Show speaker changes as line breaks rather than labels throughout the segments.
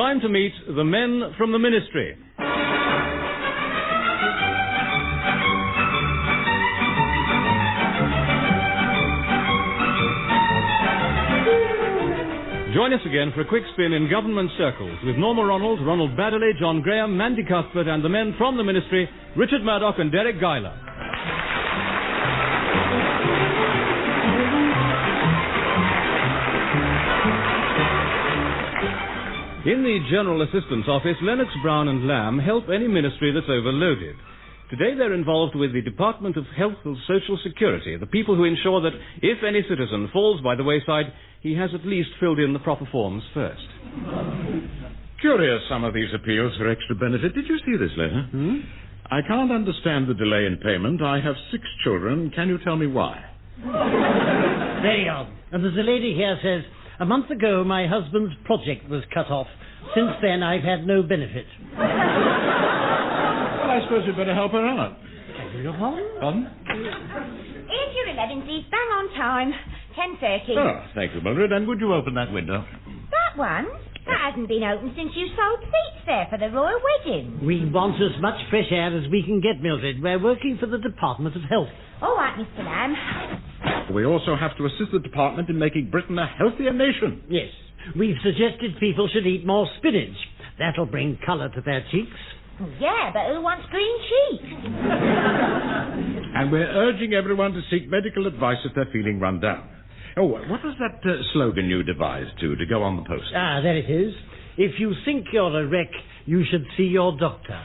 time to meet the men from the Ministry. Join us again for a quick spin in government circles with Norma, Ronald, Ronald Baddiley, John Graham, Mandy Cuthbert and the men from the Ministry, Richard Murdoch and Deryck Guyler. In the General Assistance Office, Lennox, Brown and Lamb help any ministry that's overloaded. Today they're involved with the Department of Health and Social Security, the people who ensure that if any citizen falls by the wayside, he has at least filled in the proper forms first.
Curious, some of these appeals for extra benefit. Did you see this letter? I can't understand the delay in payment. I have 6 children. Can you tell me why?
Very odd. And there's a lady here says, a month ago my husband's project was cut off. Since then I've had no benefit.
Well, I suppose you'd better help her out. Pardon?
Here's your 11s, bang on time. 10:30.
Oh, thank you, Mildred. And would you open that window?
That one? That hasn't been opened since you sold seats there for the royal wedding.
We want as much fresh air as we can get, Mildred. We're working for the Department of Health.
All right, Mr. Lamb.
We also have to assist the department in making Britain a healthier nation.
Yes. We've suggested people should eat more spinach. That'll bring colour to their cheeks.
Yeah, but who wants green cheeks?
And we're urging everyone to seek medical advice if they're feeling run down. Oh, what was that slogan you devised to go on the post?
Ah, there it is. If you think you're a wreck, you should see your doctor.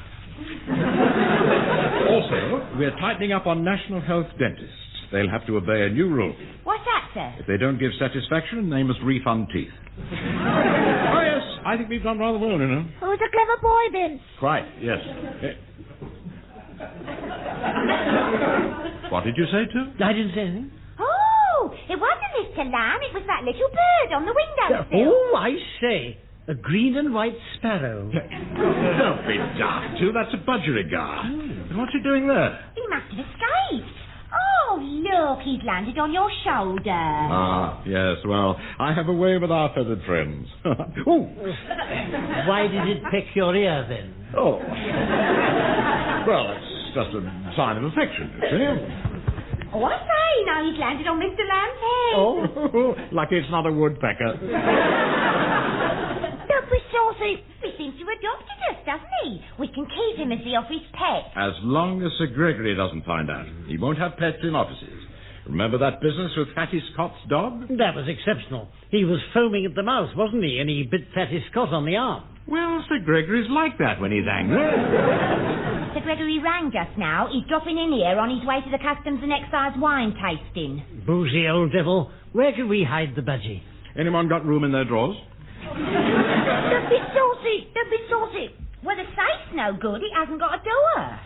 Also, we're tightening up on national health dentists. They'll have to obey a new rule.
What's that, sir?
If they don't give satisfaction, they must refund teeth. Oh, yes, I think we've done rather well, you know.
Who's a clever boy, then?
Quite, yes. What did you say, too?
I didn't say anything.
Oh, it wasn't Mr. Lamb. It was that little bird on the windowsill.
Oh, I say. A green and white sparrow.
Don't be daft, too. That's a budgerigar. What's he doing there?
He must have escaped. Oh, look, he's landed on your shoulder.
Ah, yes, well, I have a way with our feathered friends. Oh!
Why did it peck your ear, then?
Oh. Well, it's just a sign of affection, you see.
Oh, I say, now he's landed on Mr. Lamb's head.
Oh, lucky it's not a woodpecker.
Don't be saucy. He seems to have adopted us, doesn't he? We can keep him as the office pet.
As long as Sir Gregory doesn't find out. He won't have pets in offices. Remember that business with Fatty Scott's dog?
That was exceptional. He was foaming at the mouth, wasn't he? And he bit Fatty Scott on the arm.
Well, Sir Gregory's like that when he's angry.
Sir Gregory rang just now. He's dropping in here on his way to the Customs and Excise wine tasting.
Boozy old devil. Where can we hide the budgie?
Anyone got room in their drawers?
Don't be saucy. Don't be saucy. Well, the safe's no good. It hasn't got a door.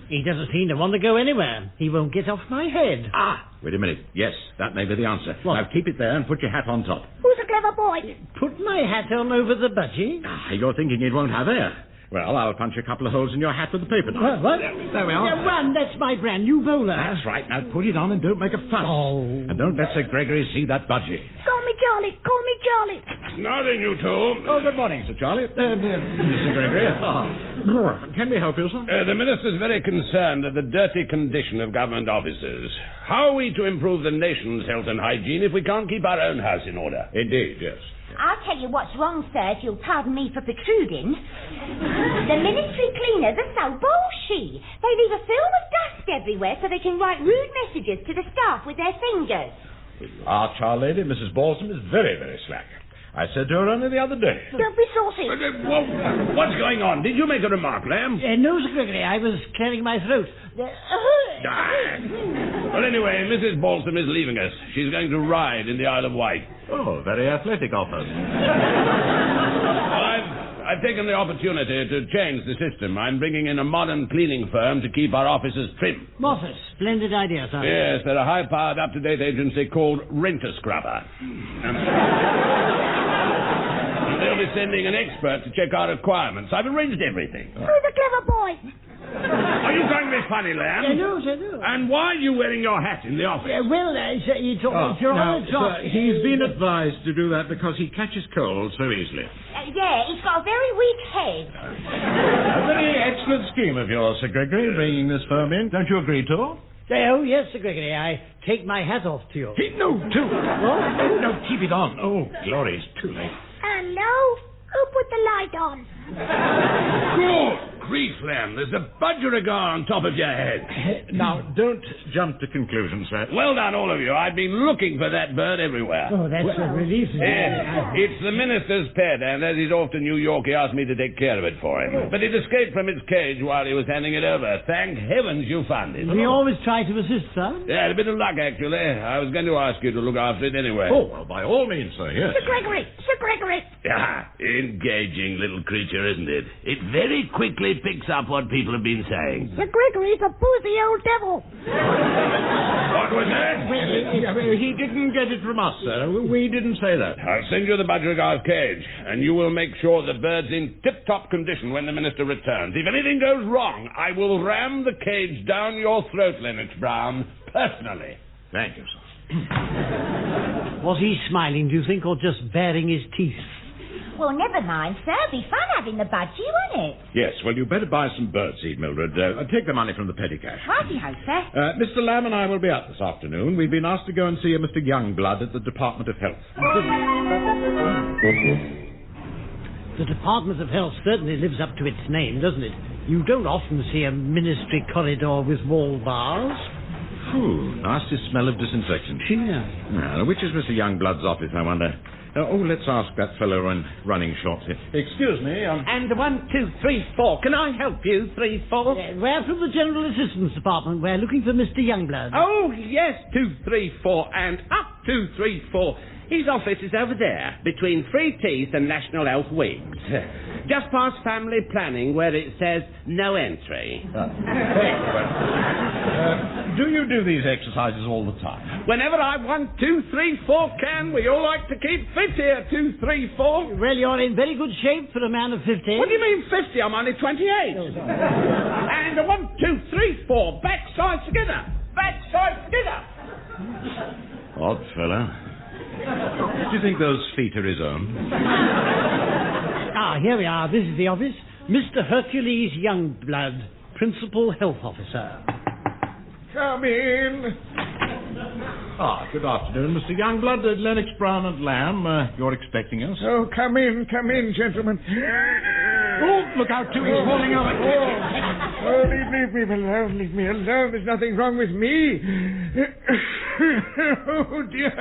He doesn't seem to want to go anywhere. He won't get off my head.
Ah, wait a minute. Yes, that may be the answer.
What?
Now keep it there and put your hat on top.
Who's a clever boy?
Put my hat on over the budgie?
Ah, you're thinking it won't have air. Well, I'll punch a couple of holes in your hat with the paper knife.
What?
There we are.
Run, that's my brand new bowler.
That's right. Now put it on and don't make a fuss.
Oh.
And don't let Sir Gregory see that budgie.
Call me Charlie. Call me Charlie.
Nothing, you two. Oh, good morning, Sir Charlie. Mr. Gregory. Oh. Can we help you, sir?
The Minister's very concerned at the dirty condition of government offices. How are we to improve the nation's health and hygiene if we can't keep our own house in order?
Indeed, yes.
I'll tell you what's wrong, sir, if you'll pardon me for protruding. The ministry cleaners are so bullshit. They leave a film of dust everywhere so they can write rude messages to the staff with their fingers.
Our char lady, Mrs. Balsam, is very, very slack. I said to her only the other day.
Don't be saucy.
What's going on? Did you make a remark, Lamb?
No, Sir Gregory, I was clearing my throat.
Well, anyway, Mrs. Balsam is leaving us. She's going to ride in the Isle of Wight.
Oh, very athletic of her.
Well, I've taken the opportunity to change the system. I'm bringing in a modern cleaning firm to keep our offices trim.
What a splendid idea, sir.
Yes, they're a high-powered, up-to-date agency called Rent-A-Scrubber. They'll be sending an expert to check our requirements. I've arranged everything.
Who's a clever boy?
Are you trying to be funny, Lamb?
No, sir, no.
And why are you wearing your hat in the office?
Sir, it's your
Now,
honour, John.
sir, he's been advised to do that because he catches cold so easily.
Yeah, he's got a very weak head.
A very excellent scheme of yours, Sir Gregory, bringing this firm in. Don't you agree, Tor?
Oh, yes, Sir Gregory, I take my hat off to you.
No, no, keep it on. Oh, glory, it's too late.
Hello? Who put the light on?
Good grief, Lamb. There's a budgie on top of your head.
Now, don't jump to conclusions, sir.
Well done, all of you. I've been looking for that bird everywhere.
Oh, that's a relief.
It's the minister's pet, and as he's off to New York, he asked me to take care of it for him. But it escaped from its cage while he was handing it over. Thank heavens you found it.
We always try to assist, sir.
Yeah, a bit of luck, actually. I was going to ask you to look after it anyway.
Oh, well, by all means, sir, yes.
Sir Gregory! Sir Gregory!
Yeah, engaging little creature, isn't it? It very quickly picks up what people have been saying.
Sir Gregory's a boozy old devil.
What was that?
He didn't get it from us, sir. We didn't say that.
I'll send you the budger's cage, and you will make sure the bird's in tip-top condition when the minister returns. If anything goes wrong, I will ram the cage down your throat, Lennox Brown, personally.
Thank you, sir.
Was he smiling, do you think, or just baring his teeth?
Well, never mind, sir. Be fun having the budgie, won't it?
Yes, well, you better buy some birdseed, Mildred. Take the money from the petty cash.
Righty-ho, sir.
Mr. Lamb and I will be out this afternoon. We've been asked to go and see a Mr. Youngblood at the Department of Health.
The Department of Health certainly lives up to its name, doesn't it? You don't often see a ministry corridor with wall bars.
Phew, nasty smell of disinfection.
Yeah.
Now, which is Mr. Youngblood's office, I wonder? Let's ask that fellow in running shorts here. Excuse me,
And 1, 2, 3, 4. Can I help you? 3, 4?
We're from the General Assistance Department. We're looking for Mr. Youngblood.
Oh, yes. 2, 3, 4. And up 2, 3, 4. His office is over there, between Free Teeth and National Health Wings. Just past family planning, where it says no entry.
do you do these exercises all the time?
Whenever I 1, 2, 3, 4 can, we all like to keep fit here. 2, 3, 4.
Well, you're in very good shape for a man of 50.
What do you mean 50? I'm only 28. And 1, 2, 3, 4. Back sides together. Back sides together.
Odd fellow. Do you think those feet are his own?
Here we are. This is the office. Mr. Hercules Youngblood, Principal Health Officer.
Come in.
Good afternoon, Mr. Youngblood. Lennox Brown and Lamb, you're expecting us?
Oh, come in, gentlemen.
Oh, look out, too. He's falling over.
Leave me alone. There's nothing wrong with me. Oh, dear.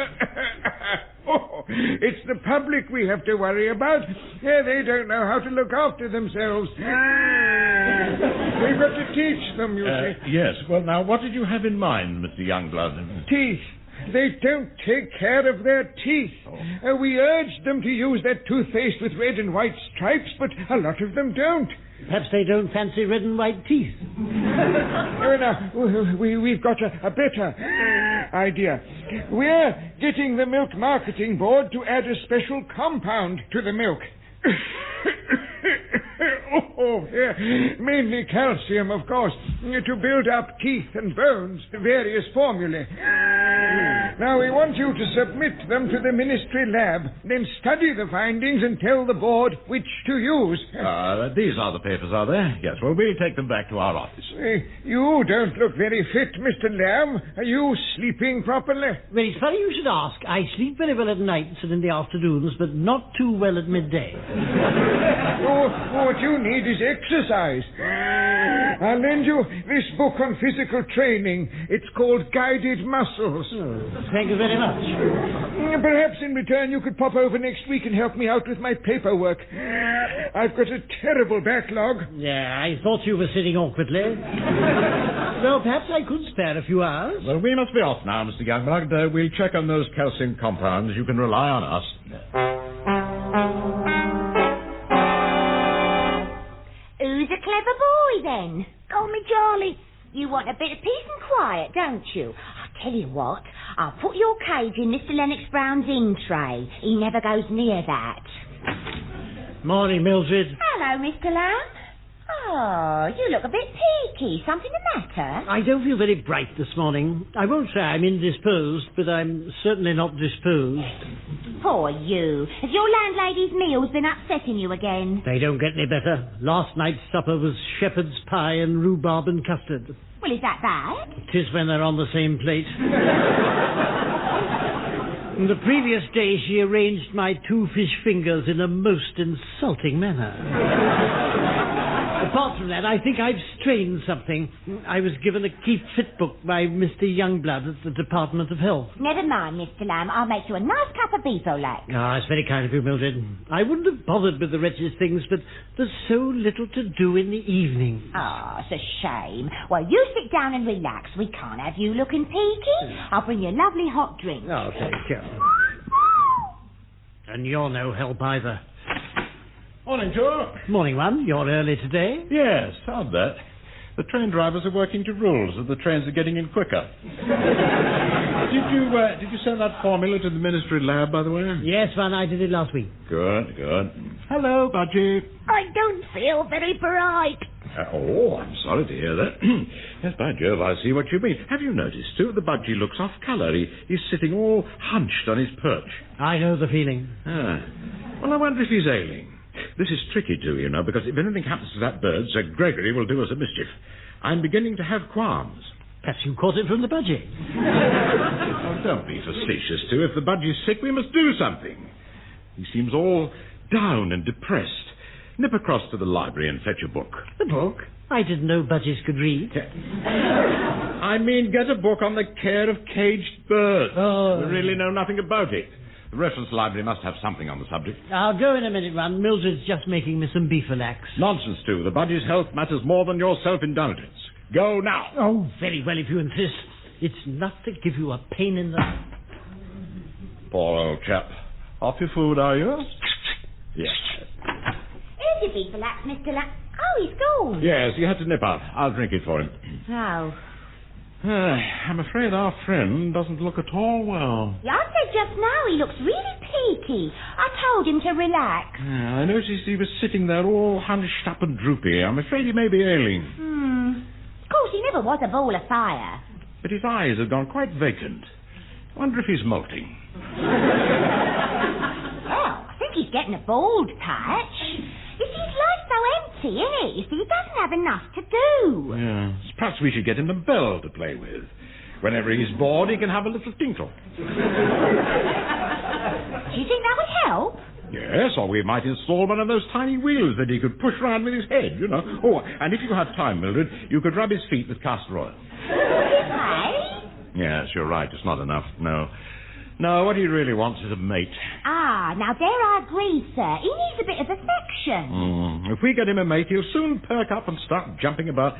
Oh, it's the public we have to worry about. Yeah, they don't know how to look after themselves. We've got to teach them, you see.
Yes. Well, now, what did you have in mind, Mr. Youngblood?
Teeth. They don't take care of their teeth. We urge them to use that toothpaste with red and white stripes, but a lot of them don't.
Perhaps they don't fancy red and white teeth.
Now, we've got a better idea. We're getting the Milk Marketing Board to add a special compound to the milk. Mainly calcium, of course, to build up teeth and bones, various formulae. Now, we want you to submit them to the ministry lab, then study the findings and tell the board which to use.
These are the papers, are they? Yes, well, we'll take them back to our office.
You don't look very fit, Mr. Lamb. Are you sleeping properly?
Well, it's funny you should ask. I sleep very well at nights and in the afternoons, but not too well at midday.
What you need is exercise. I'll lend you this book on physical training. It's called Guided Muscles.
Thank you very much.
Perhaps in return you could pop over next week and help me out with my paperwork. I've got a terrible backlog.
Yeah, I thought you were sitting awkwardly. Well, perhaps I could spare a few hours.
Well, we must be off now, Mr. Youngblood. We'll check on those calcium compounds. You can rely on us.
Who's a clever boy, then? Call me Charlie. You want a bit of peace and quiet, don't you? I'll tell you what. I'll put your cage in Mr. Lennox Brown's in tray. He never goes near that.
Morning, Mildred.
Hello, Mr. Lamb. Oh, you look a bit peaky. Something the matter?
I don't feel very bright this morning. I won't say I'm indisposed, but I'm certainly not disposed.
Poor you. Has your landlady's meals been upsetting you again?
They don't get any better. Last night's supper was shepherd's pie and rhubarb and custard.
Well, is that bad?
It is when they're on the same plate. The previous day she arranged my 2 fish fingers in a most insulting manner. Apart from that, I think I've strained something. I was given a Keep Fit book by Mr. Youngblood at the Department of Health.
Never mind, Mr. Lamb. I'll make you a nice cup of beef-o-lac.
Ah, it's very kind of you, Mildred. I wouldn't have bothered with the wretched things, but there's so little to do in the evening.
Oh, it's a shame. Well, you sit down and relax. We can't have you looking peaky. I'll bring you a lovely hot drink.
Oh, thank you. And you're no help either.
Morning, Joe.
Morning, one. You're early today.
Yes, how'd that? The train drivers are working to rules, and the trains are getting in quicker. Did you send that formula to the Ministry lab, by the way?
Yes, one. I did it last week.
Good. Hello, Budgie.
I don't feel very bright.
I'm sorry to hear that. Yes, by Jove, I see what you mean. Have you noticed, too, the Budgie looks off colour? He's sitting all hunched on his perch.
I know the feeling.
Well, I wonder if he's ailing. This is tricky, too, you know, because if anything happens to that bird, Sir Gregory will do us a mischief. I'm beginning to have qualms.
Perhaps you caught it from the Budgie.
Oh, don't be facetious, too. If the Budgie's sick, we must do something. He seems all down and depressed. Nip across to the library and fetch a book.
The book? I didn't know Budgies could read.
I mean, get a book on the care of caged birds.
Oh.
We really know nothing about it. The reference library must have something on the subject.
I'll go in a minute, Ron. Mildred's just making me some beef-o-lacs.
Nonsense, too. The Budgie's health matters more than your self-indulgence. Go now.
Oh, very well, if you insist. It's enough to give you a pain in the...
Poor old chap. Off your food, are you? Yes.
Here's your beef-o-lac, Mr. Lamb. Oh, he's gone.
Yes, he had to nip out. I'll drink it for him.
Oh.
I'm afraid our friend doesn't look at all well.
Yeah, I said just now he looks really peaky. I told him to relax.
I noticed he was sitting there all hunched up and droopy. I'm afraid he may be ailing.
Of course, he never was a ball of fire.
But his eyes have gone quite vacant. Wonder if he's molting.
Well, I think he's getting a bald patch. You see, his life's so empty, isn't it? You see, he doesn't have enough to do.
Yes. Perhaps we should get him a bell to play with. Whenever he's bored, he can have a little tinkle.
Do you think that would help?
Yes, or we might install one of those tiny wheels that he could push round with his head, you know. Oh, and if you have time, Mildred, you could rub his feet with castor oil.
Hey?
Yes, you're right. It's not enough. No, what he really wants is a mate.
Ah, now there I agree, sir. He needs a bit of affection.
If we get him a mate, he'll soon perk up and start jumping about.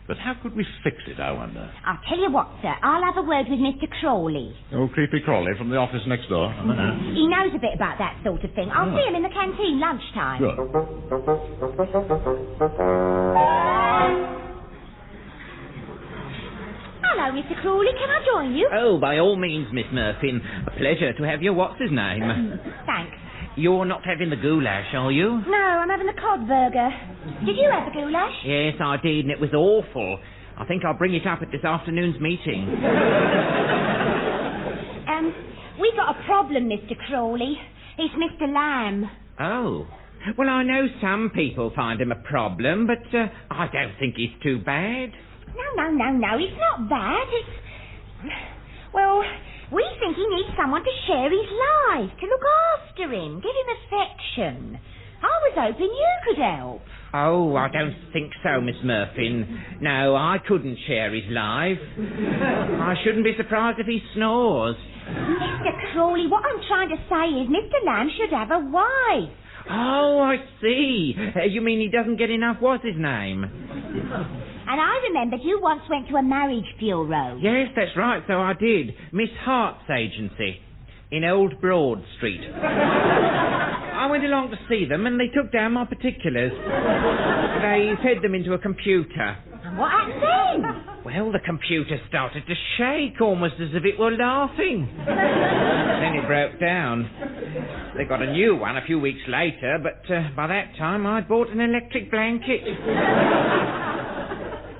But how could we fix it, I wonder?
I'll tell you what, sir. I'll have a word with Mr. Crawley.
Oh, Creepy Crawley from the office next door.
He knows a bit about that sort of thing. I'll see him in the canteen lunchtime.
Good.
Hello, Mr. Crawley. Can I join you?
Oh, by all means, Miss Murphy. A pleasure to have you. What's his name?
Thanks.
You're not having the goulash, are you?
No, I'm having the cod burger. Did you have the goulash?
Yes, I did, and it was awful. I think I'll bring it up at this afternoon's meeting.
We got a problem, Mr. Crawley. It's Mr. Lamb.
Oh. Well, I know some people find him a problem, but I don't think he's too bad.
No, it's not bad. Well, we think he needs someone to share his life, to look after him, give him affection. I was hoping you could help.
Oh, I don't think so, Miss Murphy. No, I couldn't share his life. I shouldn't be surprised if he snores.
Mr. Crawley, what I'm trying to say is Mr. Lamb should have a wife.
Oh, I see. You mean he doesn't get enough what's-his-name?
And I remembered you once went to a marriage bureau.
Yes, that's right, so I did. Miss Hart's agency in Old Broad Street. I went along to see them and they took down my particulars. They fed them into a computer.
And what happened then?
Well, the computer started to shake, almost as if it were laughing. Then it broke down. They got a new one a few weeks later, but by that time I'd bought an electric blanket.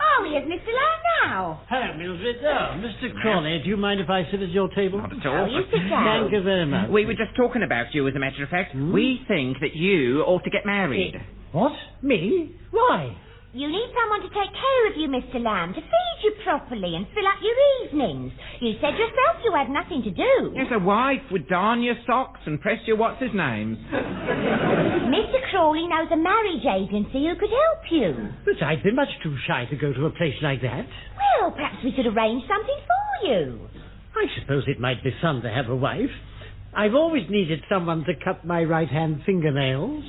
Oh, here's Mr. Lamb now.
Hello, Mildred. Oh, Mr. Crawley, do you mind if I sit at your table?
Not at all.
You sit down.
Thank you very much.
We were just talking about you, as a matter of fact. We think that you ought to get married.
What? Me? Why?
You need someone to take care of you, Mr. Lamb, to feed you properly and fill up your evenings. You said yourself you had nothing to do.
Yes, a wife would darn your socks and press your what's-his-names.
Mr. Crawley knows a marriage agency who could help you.
But I'd be much too shy to go to a place like that.
Well, perhaps we could arrange something for you.
I suppose it might be fun to have a wife. I've always needed someone to cut my right-hand fingernails.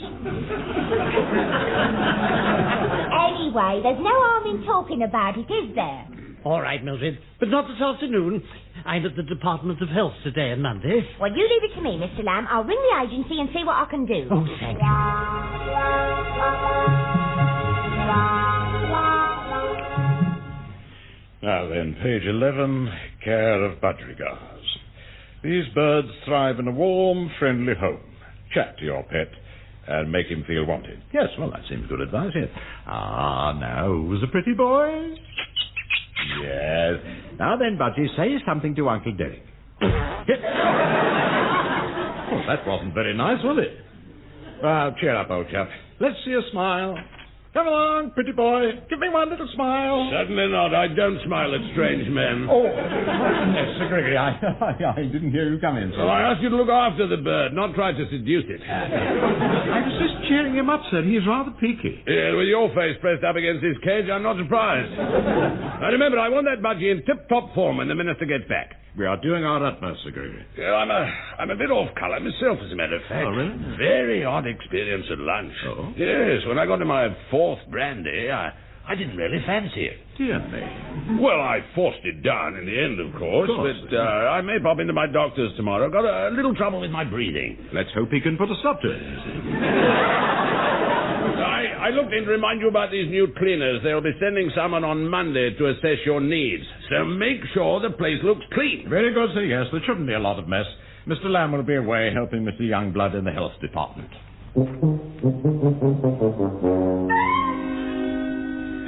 Anyway, there's no harm in talking about it, is there?
All right, Mildred, but not this afternoon. I'm at the Department of Health today and Monday.
Well, you leave it to me, Mr. Lamb. I'll ring the agency and see what I can do.
Oh, thank you.
Now then, page 11, care of budgerigars. These birds thrive in a warm, friendly home. Chat to your pet and make him feel wanted.
Yes, well, that seems good advice, yes. Ah, now, who's a pretty boy? Yes. Now then, Budgie, say something to Uncle Deryck.
Oh, that wasn't very nice, was it? Well, cheer up, old chap. Let's see a smile. Come along, pretty boy. Give me one little smile.
Certainly not. I don't smile at strange men.
Oh, yes, Sir Gregory, I didn't hear you come in, sir.
Well, I asked you to look after the bird, not try to seduce it.
I was just cheering him up, sir. He's rather peaky.
Yeah, with your face pressed up against his cage, I'm not surprised. Now, remember, I want that budgie in tip-top form when the minister gets back.
We are doing our utmost, Sir Gregory.
Yeah, I'm a bit off colour myself, as a matter of fact.
Oh, really?
Very odd experience at lunch.
Oh?
Yes, when I got to my fourth brandy, I didn't really fancy it.
Dear me.
Well, I forced it down in the end, of course. But I may pop into my doctor's tomorrow. Got a little trouble with my breathing.
Let's hope he can put a stop to it.
I looked in to remind you about these new cleaners. They'll be sending someone on Monday to assess your needs. So make sure the place looks clean.
Very good, sir. Yes, there shouldn't be a lot of mess. Mr. Lamb will be away helping Mr. Youngblood in the health department.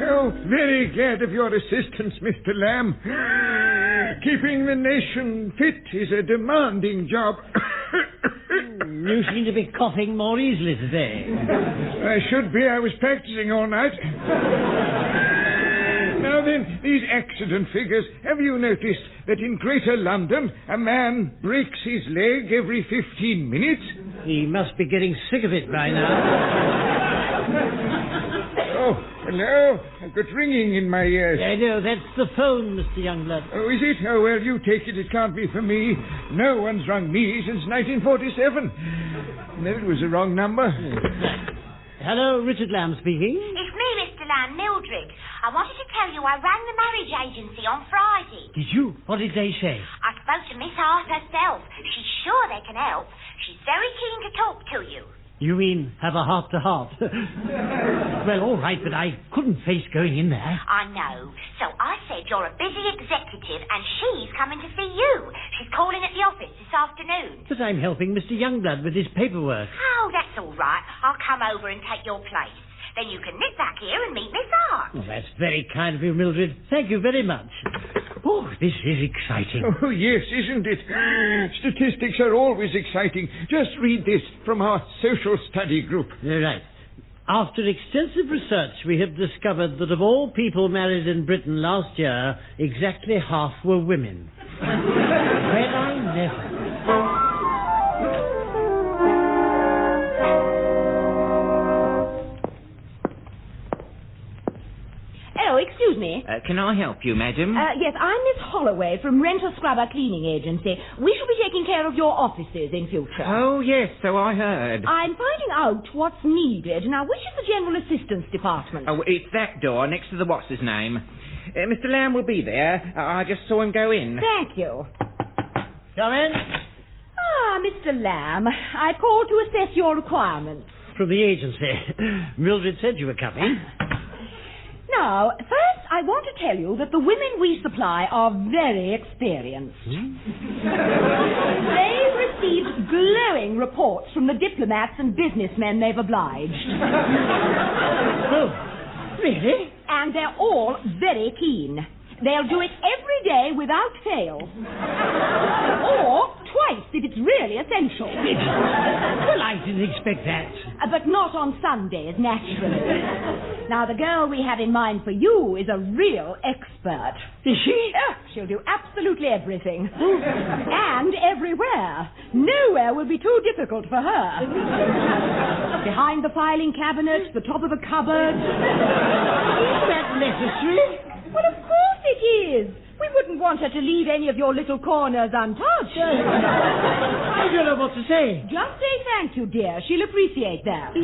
Oh, very glad of your assistance, Mr. Lamb. Keeping the nation fit is a demanding job.
You seem to be coughing more easily today.
I should be. I was practicing all night. Now then, these accident figures. Have you noticed that in Greater London, a man breaks his leg every 15 minutes?
He must be getting sick of it by now.
Oh, hello. I've got ringing in my ears.
I know, that's the phone, Mr. Youngblood.
Oh, is it? Oh, well, you take it. It can't be for me. No one's rung me since 1947. That was the wrong number.
Hello, Richard Lamb speaking.
It's me, Mr. Lamb, Mildred. I wanted to tell you I rang the marriage agency on Friday.
Did you? What did they say?
I spoke to Miss Hart herself. She's sure they can help. She's very keen to talk to you.
You mean have a heart-to-heart? Well, all right, but I couldn't face going in there.
I know. So I said you're a busy executive and she's coming to see you. She's calling at the office this afternoon.
But I'm helping Mr. Youngblood with his paperwork.
Oh, that's all right. I'll come over and take your place. Then you can nip back here and meet Miss Hart.
Oh, that's very kind of you, Mildred. Thank you very much. Oh, this is exciting.
Oh, yes, isn't it? Statistics are always exciting. Just read this from our social study group.
Right. After extensive research, we have discovered that of all people married in Britain last year, exactly half were women. Well, I never.
Oh, excuse me.
Can I help you, madam?
Yes, I'm Miss Holloway from Rental Scrubber Cleaning Agency. We shall be taking care of your offices in future.
Oh, yes, so I heard.
I'm finding out what's needed. Now, which is the General Assistance Department?
Oh, it's that door next to the what's-his-name. Mr. Lamb will be there. I just saw him go in.
Thank you.
Come in.
Ah, Mr. Lamb, I called to assess your requirements.
From the agency. Mildred said you were coming.
Now, first, I want to tell you that the women we supply are very experienced. They received glowing reports from the diplomats and businessmen they've obliged.
Oh, really?
And they're all very keen. They'll do it every day without fail. Or twice if it's really essential.
Well, I didn't expect that.
But not on Sundays, naturally. Now, the girl we have in mind for you is a real expert.
Is she?
She'll do absolutely everything. And everywhere. Nowhere will be too difficult for her. Behind the filing cabinet, the top of a cupboard.
Is that necessary?
Well, of course it is. We wouldn't want her to leave any of your little corners untouched.
I don't know what to say.
Just say thank you, dear. She'll appreciate that.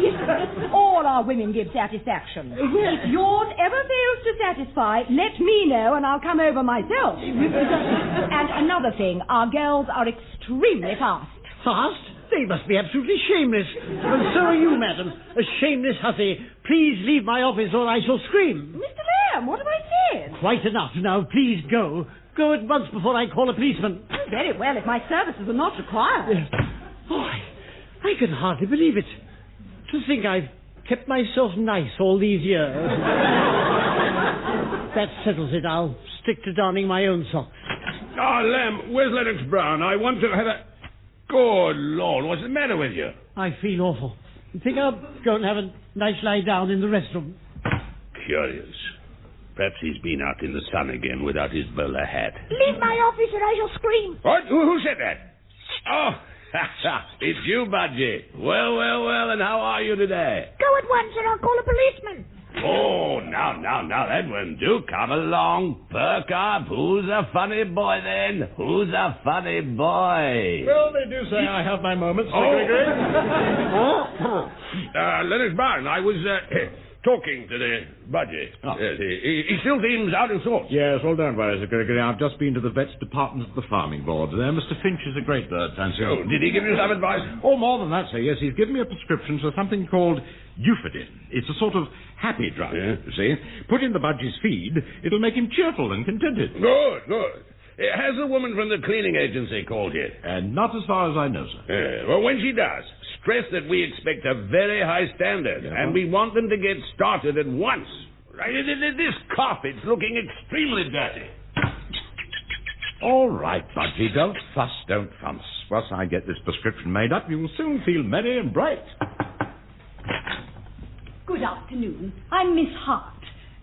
All our women give satisfaction. If yours ever fails to satisfy, let me know and I'll come over myself. And another thing, our girls are extremely fast.
Fast? They must be absolutely shameless. And so are you, madam. A shameless hussy. Please leave my office or I shall scream.
Mr. Lamb, what have I said?
Quite enough. Now, please go. Go at once before I call a policeman.
Very well, if my services are not required.
Boy, I can hardly believe it. To think I've kept myself nice all these years. That settles it. I'll stick to darning my own socks.
Oh, Lamb, where's Lennox Brown? I want to have a... Good Lord, what's the matter with you?
I feel awful. I think I'll go and have a nice lie down in the restroom.
Curious. Perhaps he's been out in the sun again without his bowler hat.
Leave my office or I shall scream.
What? Who said that? Oh, it's you, Budgie. Well, and how are you today?
Go at once or I'll call a policeman.
Oh, now, that won't do. Come along, perk up. Who's a funny boy, then? Who's a funny boy?
Well, they do say I have my moments, Sir Gregory.
Lennox Brown, I was talking to the budgie.
Oh.
Yes, he still seems out of sorts.
Yes, well, don't worry, Sir Gregory. I've just been to the vet's department of the farming board. Mr. Finch is a great bird, fancy.
Oh, did he give you some advice?
Oh, more than that, sir. Yes, he's given me a prescription for something called Euphodin. It's a sort of happy drug, you see. Put in the budgie's feed, it'll make him cheerful and contented.
Good. Has a woman from the cleaning agency called yet?
And not as far as I know, sir.
Well, when she does, stress that we expect a very high standard, and we want them to get started at once. Right? This carpet's looking extremely dirty.
All right, Budgie, don't fuss, don't funce. Once I get this prescription made up, you will soon feel merry and bright.
Good afternoon. I'm Miss Hart.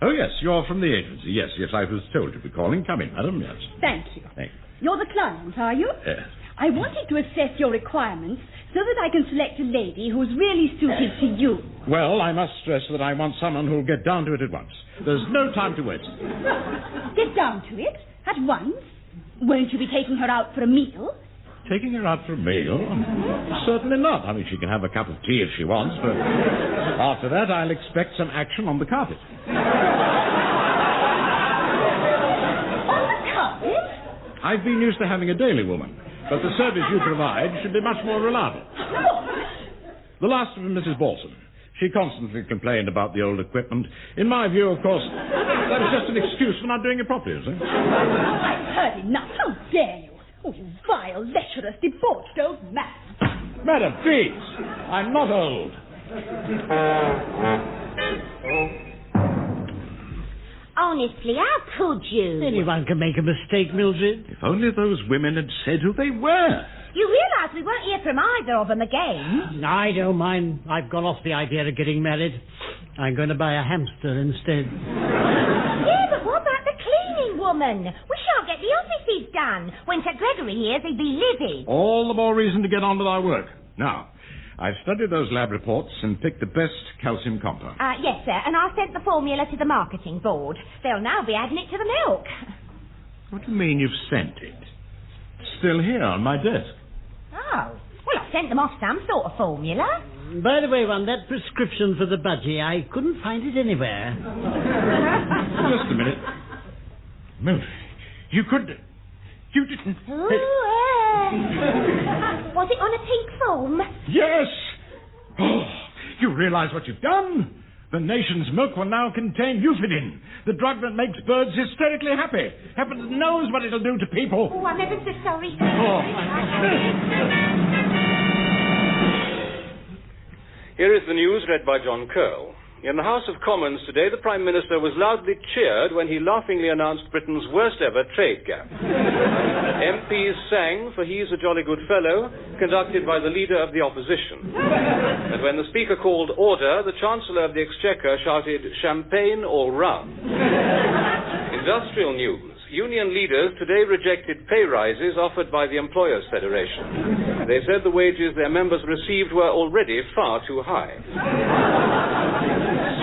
Oh, yes, you're from the agency. Yes, I was told you'd be calling. Come in, madam, yes.
Thank you.
Thank you.
You're the client, are you?
Yes.
I wanted to assess your requirements so that I can select a lady who's really suited to you.
Well, I must stress that I want someone who'll get down to it at once. There's no time to waste.
Get down to it? At once? Won't you be taking her out for a meal?
Taking her out for a meal? Certainly not. I mean, she can have a cup of tea if she wants, but after that I'll expect some action on the carpet.
On the carpet?
I've been used to having a daily woman, but the service you provide should be much more reliable. The last of them, Mrs. Balson. She constantly complained about the old equipment. In my view, of course, that was just an excuse for not doing it properly, isn't it?
I've heard enough. How dare you? Oh, you vile, lecherous, debauched old man.
Madam, please. I'm not old.
Honestly, how could you?
Anyone can make a mistake, Mildred.
If only those women had said who they were.
You realise we won't hear from either of them again?
I don't mind. I've gone off the idea of getting married. I'm going to buy a hamster instead.
Yeah, but what about the cleaning woman? We shan't get the offices done. When Sir Gregory hears, he'd be livid.
All the more reason to get on with our work. Now, I've studied those lab reports and picked the best calcium compound.
Yes, sir, and I sent the formula to the marketing board. They'll now be adding it to the milk.
What do you mean you've sent it? It's still here on my desk.
Oh, well, I sent them off some sort of formula.
By the way, that prescription for the budgie, I couldn't find it anywhere.
Just a minute. Mildred, you didn't...
Was it on a pink foam?
Yes! Oh, you realize what you've done? The nation's milk will now contain Euphodin, the drug that makes birds hysterically happy. Heaven knows what it'll do to people.
Oh, I'm ever so sorry.
Here is the news read by John Curl. In the House of Commons today, the Prime Minister was loudly cheered when he laughingly announced Britain's worst ever trade gap. MPs sang for He's a Jolly Good Fellow, conducted by the Leader of the Opposition. And when the Speaker called order, the Chancellor of the Exchequer shouted, champagne or rum. Industrial news. Union leaders today rejected pay rises offered by the Employers' Federation. They said the wages their members received were already far too high.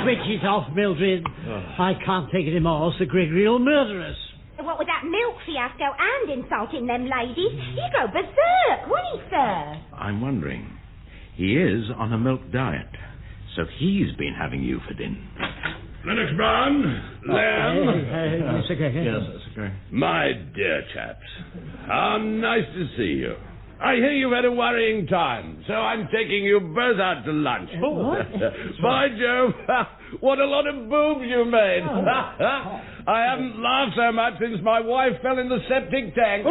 Switch it off, Mildred. I can't take it anymore. Sir Gregory will murder us.
What with that milk fiasco and insulting them ladies, you go berserk, wouldn't he, sir?
I'm wondering. He is on a milk diet, so he's been having Euphodin.
Lennox Brown, Lamb.
Secretary. Yes, Secretary.
My dear chaps, how nice to see you. I hear you've had a worrying time, so I'm taking you both out to lunch. By Jove, what a lot of boobs you made. I haven't laughed so much since my wife fell in the septic tank.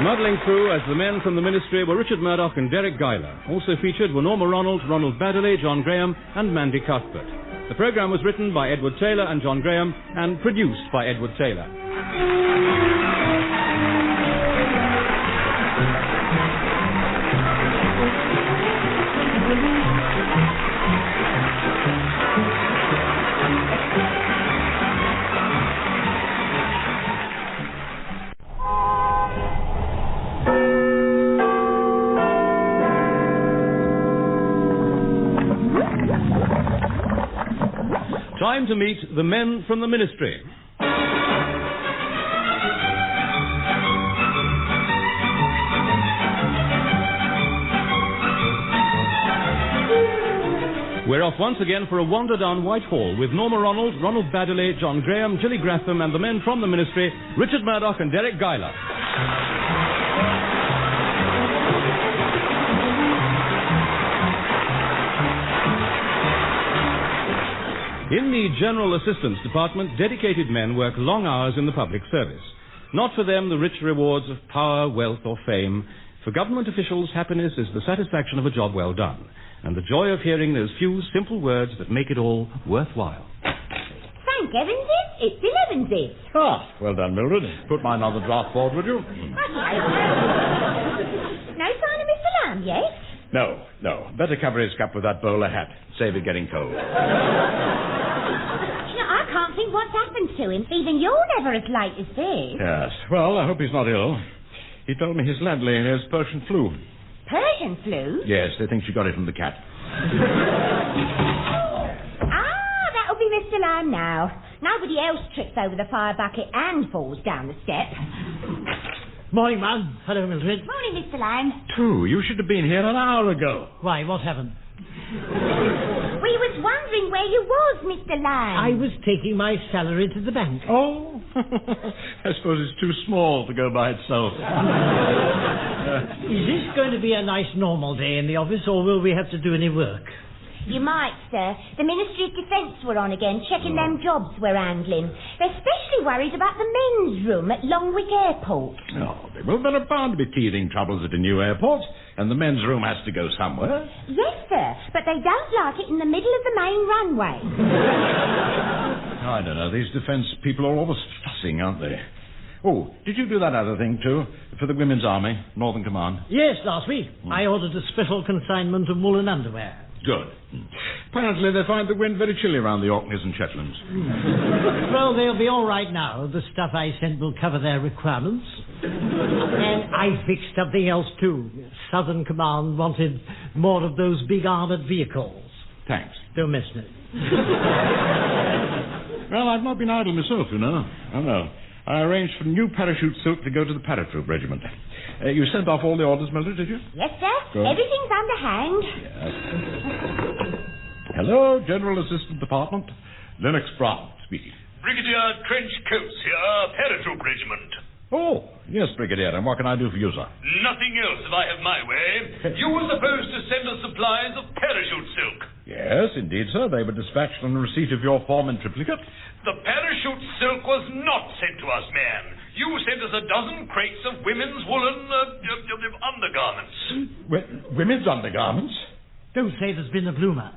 Muddling through as the men from the Ministry were Richard Murdoch and Deryck Guyler. Also featured were Norma Ronald, Ronald Baddiley, John Graham and Mandy Cuthbert. The programme was written by Edward Taylor and John Graham and produced by Edward Taylor. Time to meet the men from the Ministry. We're off once again for a wander down Whitehall with Norma Ronald, Ronald Baddiley, John Graham, Gilly Gratham and the men from the Ministry, Richard Murdoch and Deryck Guyler. In the General Assistance Department, dedicated men work long hours in the public service. Not for them the rich rewards of power, wealth or fame. For government officials, happiness is the satisfaction of a job well done, and the joy of hearing those few simple words that make it all worthwhile.
Thank heavens it's 11's.
Ah, well done, Mildred. Put my another draft forward, would you?
No sign of Mr. Lamb yet?
No. Better cover his cup with that bowler hat. Save it getting cold.
I can't think what's happened to him. Even you're never as late as this.
Yes. Well, I hope he's not ill. He told me his landlady has Persian flu.
Persian flu?
Yes, they think she got it from the cat.
That'll be Mr. Lamb now. Nobody else trips over the fire bucket and falls down the step.
Morning, Mum. Hello, Mildred.
Morning, Mr. Lamb.
True, you should have been here an hour ago.
Why, what happened?
We was wondering where you was, Mr. Lamb.
I was taking my salary to the bank.
Oh, I suppose it's too small to go by itself.
Is this going to be a nice normal day in the office, or will we have to do any work?
You might, sir. The Ministry of Defence were on again, checking them jobs we're handling. They're especially worried about the men's room at Longwick Airport.
Oh, there are bound to be teething troubles at a new airport, and the men's room has to go somewhere.
Yes, sir, but they don't like it in the middle of the main runway.
I don't know. These defence people are always fussing, aren't they? Oh, did you do that other thing, too? For the Women's Army, Northern Command?
Yes, last week. I ordered a special consignment of woolen underwear.
Good. Apparently they find the wind very chilly around the Orkneys and Shetlands.
Well, they'll be all right now. The stuff I sent will cover their requirements. And I fixed something else, too. Southern Command wanted more of those big armoured vehicles.
Thanks.
Don't mention it.
Well, I've not been idle myself, you know. Oh, no. I arranged for new parachute silk to go to the paratroop regiment. You sent off all the orders, Mildred, did you?
Yes, sir.
Good.
Everything's underhand.
Yes. Hello, General Assistant Department. Lennox Brown speaking.
Brigadier Trench Coats here, Paratroop Regiment.
Oh, yes, Brigadier, and what can I do for you, sir?
Nothing else if I have my way. You were supposed to send us supplies of parachute silk.
Yes, indeed, sir. They were dispatched on the receipt of your form in triplicate.
The parachute silk was not sent to us, man. You sent us a dozen crates of women's woolen undergarments.
Women's undergarments?
Don't say there's been a bloomer.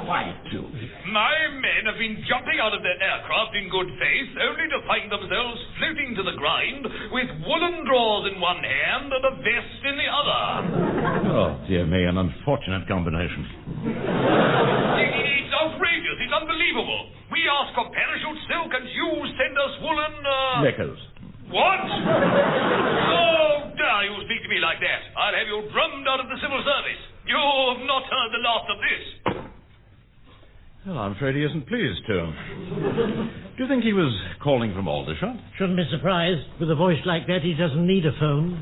Quiet, too.
My men have been jumping out of their aircraft in good faith, only to find themselves floating to the ground with woolen drawers in one hand and a vest in the other.
Oh, dear me, an unfortunate combination.
It's outrageous. It's unbelievable. We ask for parachute silk and you send us woolen,
Knickers.
What? Oh, dare you speak to me like that. I'll have you drummed out of the civil service. You've not heard the last of this.
Well, I'm afraid he isn't pleased to. Do you think he was calling from Aldershot?
Shouldn't be surprised. With a voice like that, he doesn't need a phone.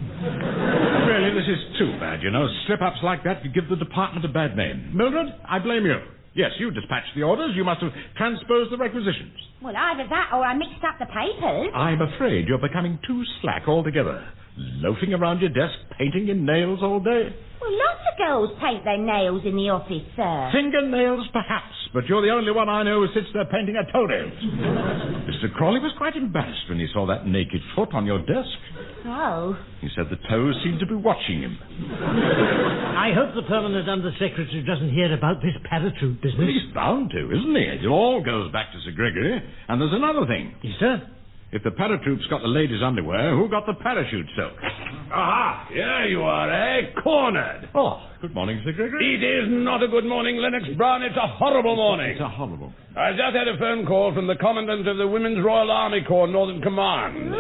Really, this is too bad, you know. Slip-ups like that could give the department a bad name. Mildred, I blame you. Yes, you dispatched the orders. You must have transposed the requisitions.
Well, either that or I mixed up the papers.
I'm afraid you're becoming too slack altogether. Loafing around your desk, painting your nails all day.
Well, lots of girls paint their nails in the office, sir.
Fingernails, perhaps, but you're the only one I know who sits there painting her toenails. Mr. Crawley was quite embarrassed when he saw that naked foot on your desk.
Oh.
He said the toes seemed to be watching him.
I hope the permanent undersecretary doesn't hear about this parachute business.
Well, he's bound to, isn't he? It all goes back to Sir Gregory. And there's another thing.
Yes, sir?
If the paratroops got the ladies' underwear, who got the parachute silk?
Aha! Here you are, eh? Cornered.
Oh, good morning, Sir Gregory.
It is not a good morning, Lennox Brown. It's a horrible morning.
It's a horrible.
I just had a phone call from the Commandant of the Women's Royal Army Corps Northern Command.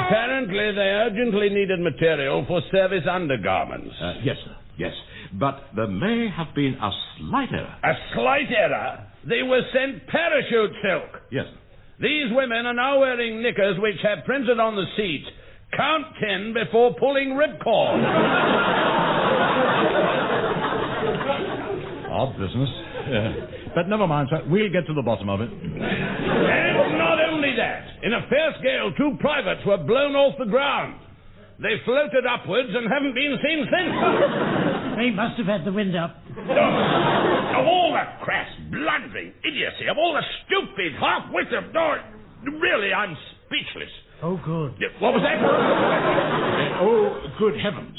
Apparently, they urgently needed material for service undergarments.
Yes, sir. Yes. But there may have been a slight error.
A slight error? They were sent parachute silk.
Yes, sir.
These women are now wearing knickers which have printed on the seat, count 10 before pulling ripcord.
Odd business. But never mind, sir. We'll get to the bottom of it.
And not only that. In a fierce gale, 2 privates were blown off the ground. They floated upwards and haven't been seen since.
They must have had the wind up.
Of all the crass, blundering idiocy, of all the stupid, half-witted... really, I'm speechless.
Oh, good.
What was that?
Oh, good heavens.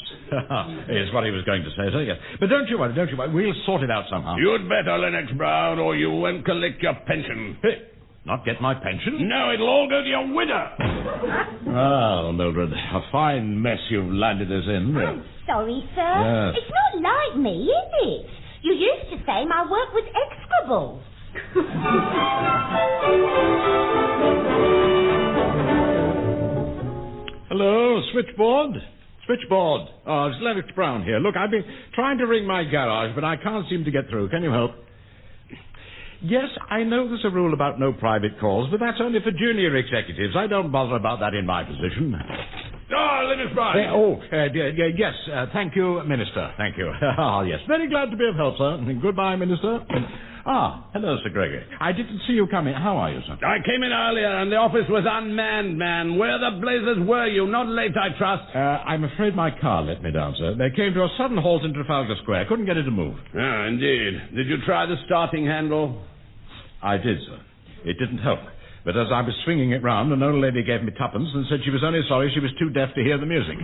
Is what he was going to say, sir, yes. But don't you worry. We'll sort it out somehow.
You'd better, Lennox Brown, or you won't collect your pension.
Hey, not get my pension?
No, it'll all go to your widow.
Well, Mildred, a fine mess you've landed us in.
I'm sorry, sir.
Yes.
It's not like me, is it? You used to say my work was execrable.
Hello, switchboard? Switchboard. Oh, it's Lennox Brown here. Look, I've been trying to ring my garage, but I can't seem to get through. Can you help? Yes, I know there's a rule about no private calls, but that's only for junior executives. I don't bother about that in my position.
Oh, Lennox Brown.
Yes, thank you, Minister. Thank you. Yes, very glad to be of help, sir. Goodbye, Minister. Hello, Sir Gregory. I didn't see you come in. How are you, sir?
I came in earlier, and the office was unmanned, man. Where the blazes were you? Not late, I trust.
I'm afraid my car let me down, sir. They came to a sudden halt in Trafalgar Square. Couldn't get it to move.
Ah, indeed. Did you try the starting handle?
I did, sir. It didn't help. But as I was swinging it round, an old lady gave me tuppence and said she was only sorry she was too deaf to hear the music.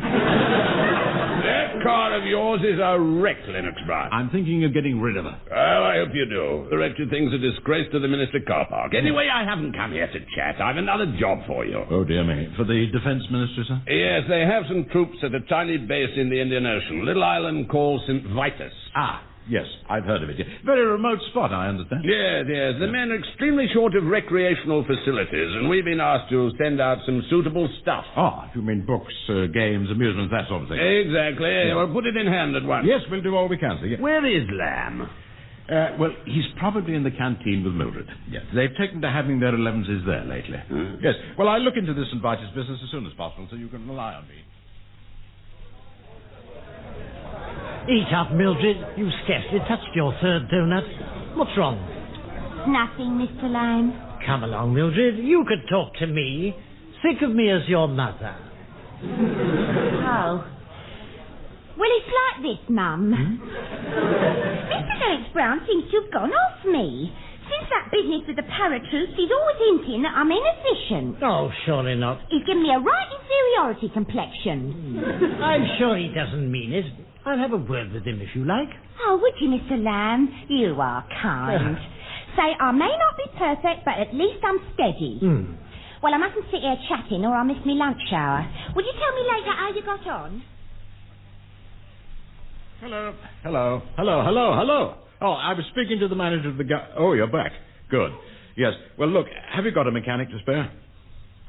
That car of yours is a wreck, Lennox Brown.
I'm thinking of getting rid of her.
Well, I hope you do. The wretched thing's a disgrace to the Minister car park. Anyway, I haven't come here to chat. I've another job for you.
Oh, dear me. For the Defence Minister, sir?
Yes, they have some troops at a tiny base in the Indian Ocean, a little island called St. Vitus.
Yes, I've heard of it. Very remote spot, I understand.
Yes. The men are extremely short of recreational facilities, and we've been asked to send out some suitable stuff.
You mean books, games, amusements, that sort of thing?
Exactly. Yeah. Well, put it in hand at once.
Yes, we'll do all we can, sir. Yes.
Where is Lamb?
Well, he's probably in the canteen with Mildred. Yes. They've taken to having their 11s there lately. Yes. Well, I'll look into this St. Vitus business as soon as possible, so you can rely on me.
Eat up, Mildred. You scarcely touched your third donut. What's wrong?
It's nothing, Mr. Lamb.
Come along, Mildred. You could talk to me. Think of me as your mother.
Oh. Well, it's like this, Mum. Mr. Deryck Brown seems to have gone off me. Since that business with the paratroops, he's always hinting that I'm inefficient.
Oh, surely not.
He's given me a right inferiority complexion.
I'm sure he doesn't mean it. I'll have a word with him if you like.
Oh, would you, Mr. Lamb? You are kind. Say, I may not be perfect, but at least I'm steady. Well, I mustn't sit here chatting or I'll miss me lunch hour. Will you tell me later how you got on?
Hello. Oh, I was speaking to the manager of the Oh, you're back. Good. Yes. Well, look, have you got a mechanic to spare?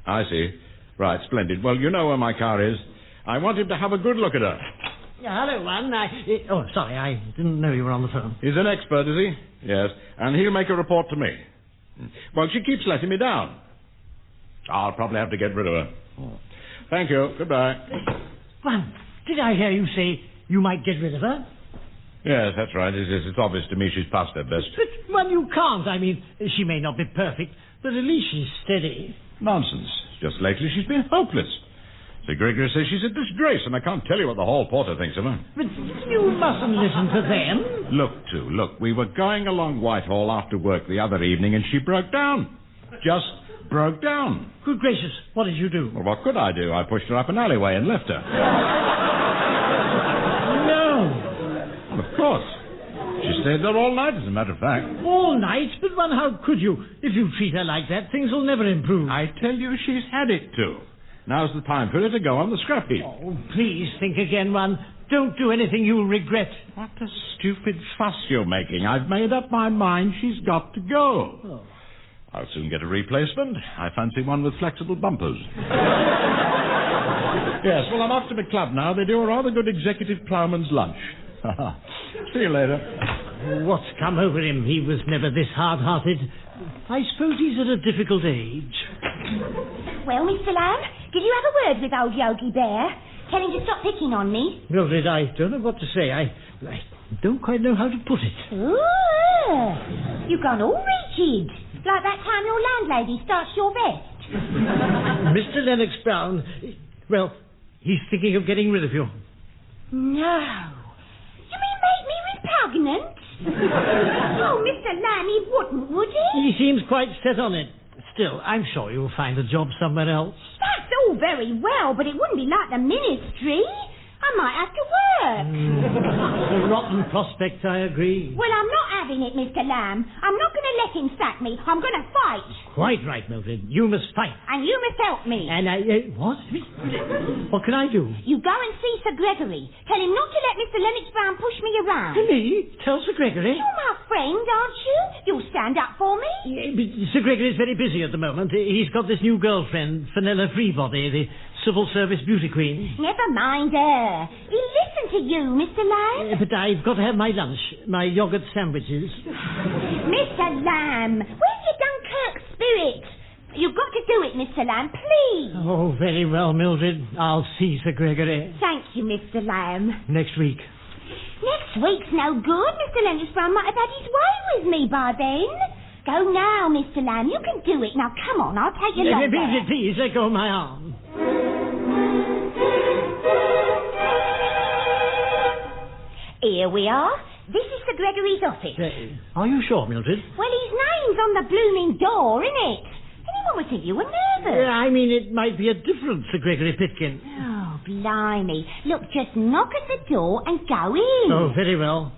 I see. Right, splendid. Well, you know where my car is. I want him to have a good look at her.
Hello, One. Sorry, I didn't know you were on the phone.
He's an expert, is he? Yes. And he'll make a report to me. Well, she keeps letting me down. I'll probably have to get rid of her. Thank you. Goodbye.
One, did I hear you say you might get rid of her?
Yes, that's right. It's obvious to me she's past her best.
But, well, you can't. I mean, she may not be perfect, but at least she's steady.
Nonsense. Just lately she's been hopeless. Sir Gregory says she's a disgrace, and I can't tell you what the hall porter thinks of her.
But you mustn't listen to them.
Look, we were going along Whitehall after work the other evening, and she broke down. Just broke down.
Good gracious, what did you do?
Well, what could I do? I pushed her up an alleyway and left her.
No.
Well, of course. She stayed there all night, as a matter of fact.
All night? But, One, how could you? If you treat her like that, things will never improve.
I tell you, she's had it to. Now's the time for her to go on the scrap heap.
Oh, please think again, One. Don't do anything you'll regret.
What a stupid fuss you're making. I've made up my mind she's got to go.
Oh.
I'll soon get a replacement. I fancy one with flexible bumpers. Yes, well, I'm off to the club now. They do a rather good executive ploughman's lunch. See you later.
What's come over him? He was never this hard-hearted. I suppose he's at a difficult age.
Well, Mr. Lamb, did you have a word with old Yogi Bear? Tell him to stop picking on me.
Wilfrid, I don't know what to say. I don't quite know how to put it.
Ooh, you've gone all rigid. Like that time your landlady starched your vest.
Mr. Lennox Brown, well, he's thinking of getting rid of you.
No. You mean make me repugnant? Oh, Mr. Lamb, he wouldn't, would he?
He seems quite set on it. Still, I'm sure you'll find a job somewhere else.
That's all very well, but it wouldn't be like the ministry. I might have to work.
A rotten prospect, I agree.
Well, I'm not having it, Mr. Lamb. I'm not going to let him sack me. I'm going to fight.
Quite right, Mildred. You must fight.
And you must help me.
And what? What can I do?
You go and see Sir Gregory. Tell him not to let Mr. Lennox Brown push me around.
Me? Tell Sir Gregory?
You're my friend, aren't you? You'll stand up for me.
Yeah, but Sir Gregory's very busy at the moment. He's got this new girlfriend, Fenella Freebody, the civil service beauty queen.
Never mind her. He'll listen to you, Mr. Lamb.
But I've got to have my lunch, my yoghurt sandwiches.
Mr. Lamb, where's your Dunkirk spirit? You've got to do it, Mr. Lamb, please.
Oh, very well, Mildred. I'll see Sir Gregory.
Thank you, Mr. Lamb.
Next week.
Next week's no good. Mr. Lennox Brown might have had his way with me by then. Go now, Mr. Lamb. You can do it. Now, come on. I'll take you longer.
Please, let go of my arm.
Here we are. This is Sir Gregory's office.
Are you sure, Mildred?
Well, his name's on the blooming door, isn't it? Anyone would think you were nervous.
I mean, it might be a different Sir Gregory Pitkin.
Oh, blimey. Look, just knock at the door and go in.
Oh, very well.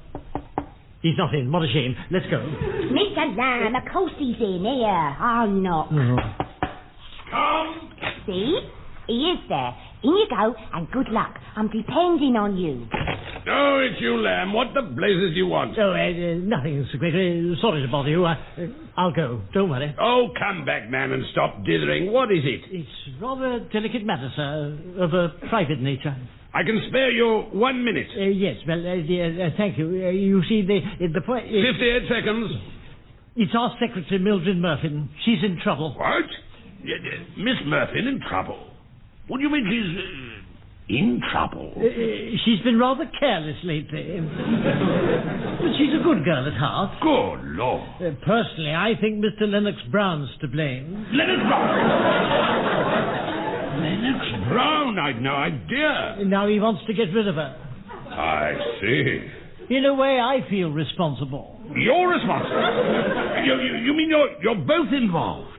He's not in. What a shame. Let's go.
Mr. Lamb, of course he's in. Here, I'll knock.
Oh.
Come.
See? He is there. In you go, and good luck. I'm depending on you.
Oh, it's you, Lamb. What the blazes do you want?
Oh, nothing, Sir Gregory. Sorry to bother you. I'll go. Don't worry.
Oh, come back, man, and stop dithering. What is it?
It's rather a delicate matter, sir, of a private nature.
I can spare you 1 minute.
Yes, well, thank you. You see, the point...
58 seconds.
It's our secretary, Mildred Murphy. She's in trouble.
What? Miss Murphy in trouble? What do you mean she's... In trouble?
She's been rather careless lately. But she's a good girl at heart.
Good Lord.
Personally, I think Mr. Lennox Brown's to blame.
Lennox Brown? Lennox Brown? I'd no idea.
Now he wants to get rid of her.
I see.
In a way, I feel responsible.
You're responsible? You mean you're both involved?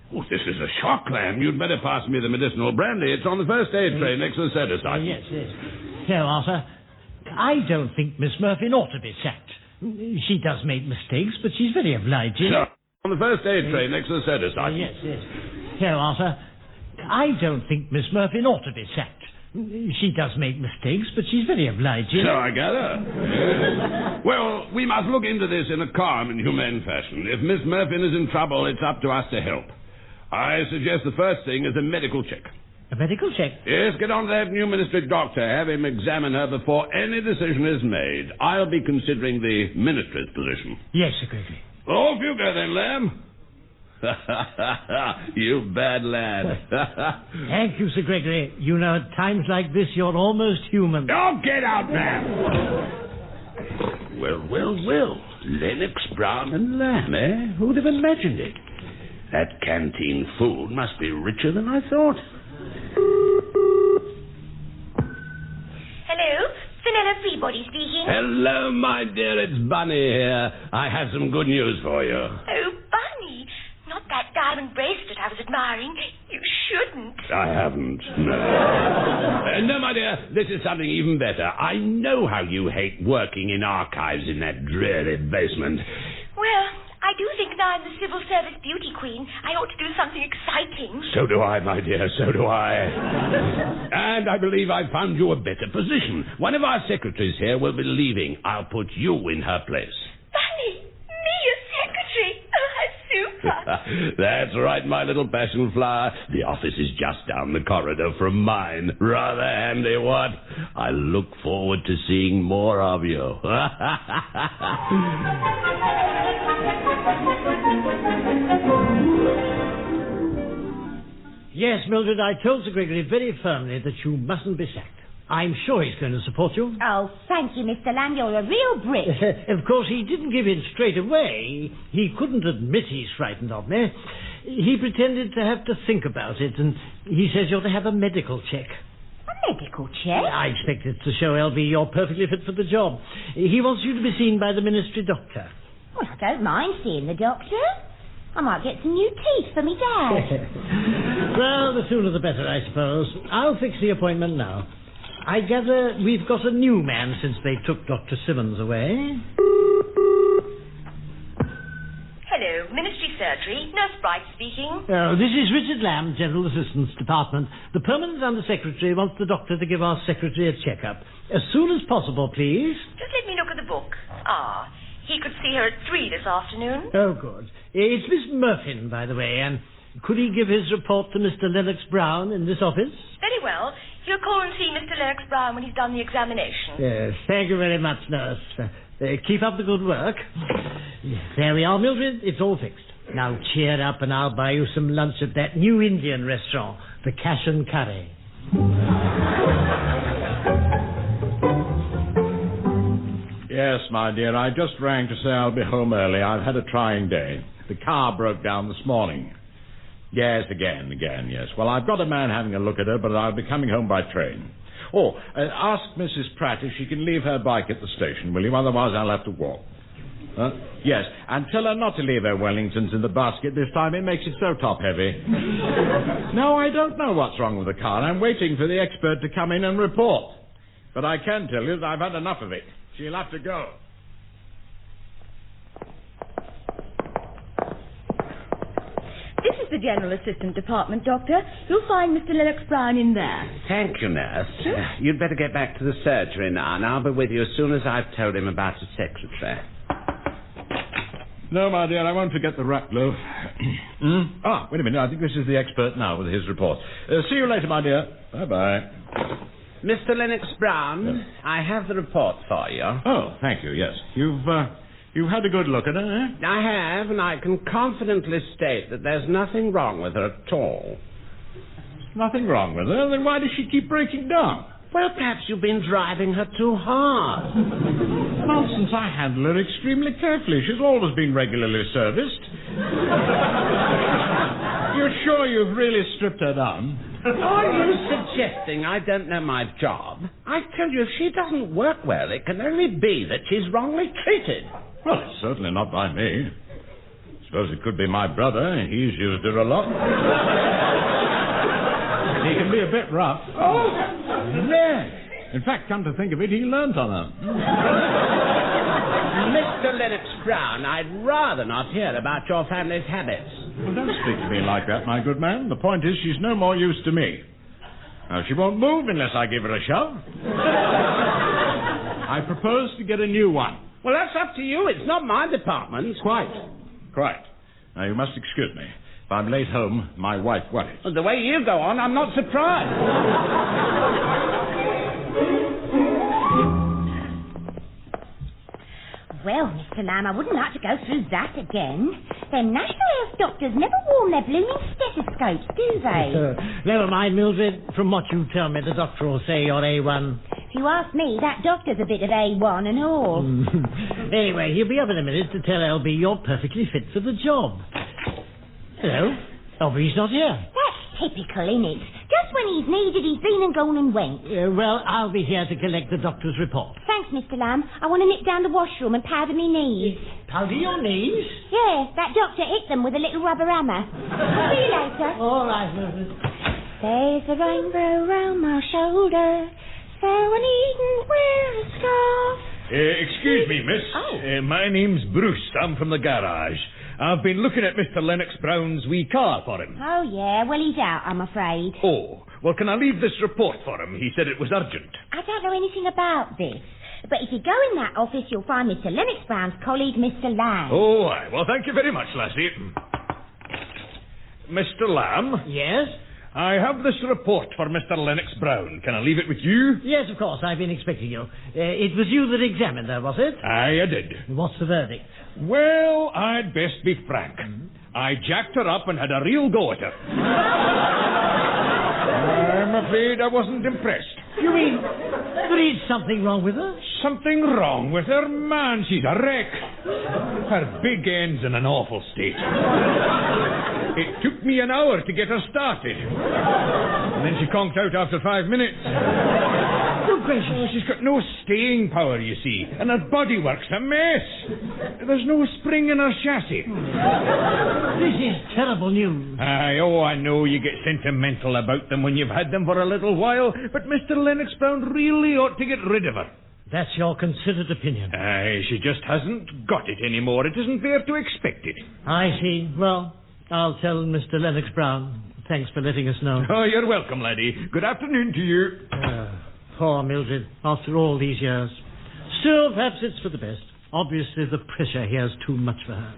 Oh, this is a shock, Lamb. You'd better pass me the medicinal brandy. It's on the first aid tray next to the soda side.
Yes. So, Arthur, I don't think Miss Murphy ought to be sacked. She does make mistakes, but she's very obliging.
So, on the first aid tray next to the soda side.
Yes. So, Arthur, I don't think Miss Murphy ought to be sacked. She does make mistakes, but she's very obliging.
So I gather. Well, we must look into this in a calm and humane fashion. If Miss Murphy is in trouble, it's up to us to help. I suggest the first thing is a medical check.
A medical check?
Yes, get on to that new ministry doctor. Have him examine her before any decision is made. I'll be considering the ministry's position.
Yes, Sir Gregory.
Off you go then, Lamb. You bad lad.
Thank you, Sir Gregory. You know, at times like this, you're almost human.
Oh, get out, man! Well. Lennox Brown and Lamb, eh? Who'd have imagined it? That canteen food must be richer than I thought.
Hello? Vanilla Freebody speaking.
Hello, my dear. It's Bunny here. I have some good news for you.
Oh, Bunny. Not that diamond bracelet I was admiring. You shouldn't.
I haven't, no. No, my dear, this is something even better. I know how you hate working in archives in that dreary basement.
Well, I do think now I'm the civil service beauty queen, I ought to do something exciting.
So do I, my dear, so do I. And I believe I've found you a better position. One of our secretaries here will be leaving. I'll put you in her place.
Bunny, me a secretary? Oh, super.
That's right, my little passion flower. The office is just down the corridor from mine. Rather handy, what? I look forward to seeing more of you.
Yes, Mildred, I told Sir Gregory very firmly that you mustn't be sacked. I'm sure he's going to support you.
Oh, thank you, Mr. Lamb. You're a real brick.
Of course, he didn't give in straight away. He couldn't admit he's frightened of me. He pretended to have to think about it, and he says you're to have a medical check.
A medical check?
I expect it to show, L.B., you're perfectly fit for the job. He wants you to be seen by the ministry doctor.
Well, I don't mind seeing the doctor. I might get some new teeth for me dad.
Well, the sooner the better, I suppose. I'll fix the appointment now. I gather we've got a new man since they took Dr. Simmons away.
Hello, Ministry Surgery. Nurse Bright speaking.
Oh, this is Richard Lamb, General Assistance Department. The Permanent Under-Secretary wants the doctor to give our secretary a check-up. As soon as possible, please.
Just let me look at the book. He could see her at 3 this afternoon.
Oh, good. It's Miss Murphin, by the way, and could he give his report to Mr. Lennox Brown in this office?
Very well. He'll call and see Mr. Lennox Brown when he's done the examination.
Yes, thank you very much, nurse. Keep up the good work. There we are, Mildred. It's all fixed. Now cheer up and I'll buy you some lunch at that new Indian restaurant, the Cash and Curry.
Yes, my dear, I just rang to say I'll be home early. I've had a trying day. The car broke down this morning. Yes, again, yes. Well, I've got a man having a look at her, but I'll be coming home by train. Oh, ask Mrs. Pratt if she can leave her bike at the station, will you? Otherwise I'll have to walk. Yes, and tell her not to leave her Wellingtons in the basket this time. It makes it so top-heavy. No, I don't know what's wrong with the car. I'm waiting for the expert to come in and report. But I can tell you that I've had enough of it. She'll have to go.
This is the General Assistant Department, Doctor. You'll find Mr. Lennox Brown in there.
Thank you, nurse. You'd better get back to the surgery now, and I'll be with you as soon as I've told him about his secretary.
No, my dear, I won't forget the rat glove. Wait a minute. I think this is the expert now with his report. See you later, my dear. Bye-bye.
Mr. Lennox Brown, yes. I have the report for you.
Oh, thank you, yes. You've had a good look at her, eh?
I have, and I can confidently state that there's nothing wrong with her at all.
nothing wrong with her. Then why does she keep breaking down?
Well, perhaps you've been driving her too hard.
Nonsense, I handle her extremely carefully. She's always been regularly serviced. You're sure you've really stripped her down?
Are you suggesting I don't know my job? I tell you, if she doesn't work well, it can only be that she's wrongly treated.
Well, it's certainly not by me. Suppose it could be my brother. He's used her a lot. He can be a bit rough.
Oh,
yes. In fact, come to think of it, he learnt on her.
Mr. Lennox Brown, I'd rather not hear about your family's habits.
Well, don't speak to me like that, my good man. The point is, she's no more use to me. Now, she won't move unless I give her a shove. I propose to get a new one.
Well, that's up to you. It's not my department.
Quite. Now, you must excuse me. If I'm late home, my wife worries.
The way you go on, I'm not surprised.
Well, Mr. Lamb, I wouldn't like to go through that again. Them National Health doctors never warm their blooming stethoscopes, do they?
Never mind, Mildred. From what you tell me, the doctor will say you're A1.
If you ask me, that doctor's a bit of A1 and all.
Anyway, he'll be up in a minute to tell LB you're perfectly fit for the job. Hello? LB's not here.
That's typical, innit? Just when he's needed, he's been and gone and went.
Well, I'll be here to collect the doctor's report.
Thanks, Mr. Lamb. I want to nip down the washroom and powder me knees.
Powder your knees?
Yeah, that doctor hit them with a little rubber hammer. See you later.
All right, Mildred.
There's a rainbow round my shoulder, so I needn't wear a scarf.
Excuse me, miss.
Oh.
My name's Bruce. I'm from the garage. I've been looking at Mr. Lennox Brown's wee car for him.
Oh, yeah. Well, he's out, I'm afraid.
Oh, well, can I leave this report for him? He said it was urgent.
I don't know anything about this. But if you go in that office, you'll find Mr. Lennox Brown's colleague, Mr. Lamb.
Oh, aye. Well, thank you very much, lassie. Mr. Lamb?
Yes?
I have this report for Mr. Lennox Brown. Can I leave it with you?
Yes, of course. I've been expecting you. It was you that examined her, was it?
Aye, I did.
What's the verdict?
Well, I'd best be frank. I jacked her up and had a real go at her. I'm afraid I wasn't impressed.
You mean there is something wrong with her?
Something wrong with her? Man, she's a wreck. Her big end's in an awful state. It took me an hour to get her started. And then she conked out after 5 minutes.
Good gracious.
Oh, she's got no staying power, you see. And her bodywork's a mess. There's no spring in her chassis.
This is terrible news.
Aye, oh, I know you get sentimental about them when you've had them for a little while, but Mr. Lennox Brown really ought to get rid of her.
That's your considered opinion.
Aye, she just hasn't got it anymore. It isn't fair to expect it.
I see. Well, I'll tell Mr. Lennox Brown. Thanks for letting us know.
Oh, you're welcome, laddie. Good afternoon to you.
Poor Mildred, after all these years. Still, perhaps it's for the best. Obviously, the pressure here is too much for her.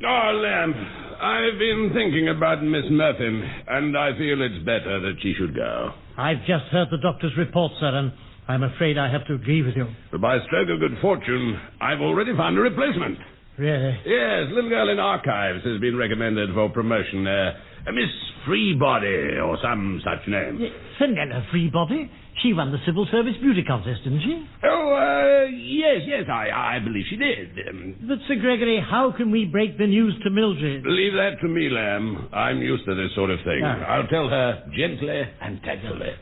Oh, Lamb, I've been thinking about Miss Murphy, and I feel it's better that she should go.
I've just heard the doctor's report, sir, and I'm afraid I have to agree with you.
But by a stroke of good fortune, I've already found a replacement.
Really?
Yes, little girl in archives has been recommended for promotion. Miss Freebody, or some such name.
Fenella Freebody? She won the Civil Service Beauty Contest, didn't she?
Oh, yes, I believe she did.
But, Sir Gregory, how can we break the news to Mildred?
Leave that to me, Lamb. I'm used to this sort of thing.
Ah.
I'll tell her gently and tactfully.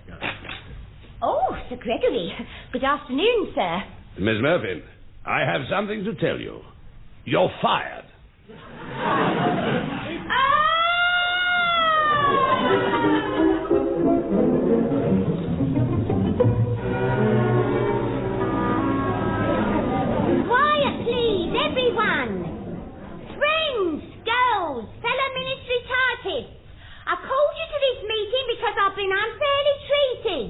Oh, Sir Gregory. Good afternoon, sir.
Miss Murphy, I have something to tell you. You're fired.
Quiet, please, everyone. Friends, girls, fellow ministry typists. I called you to this meeting because I've been unfairly treated.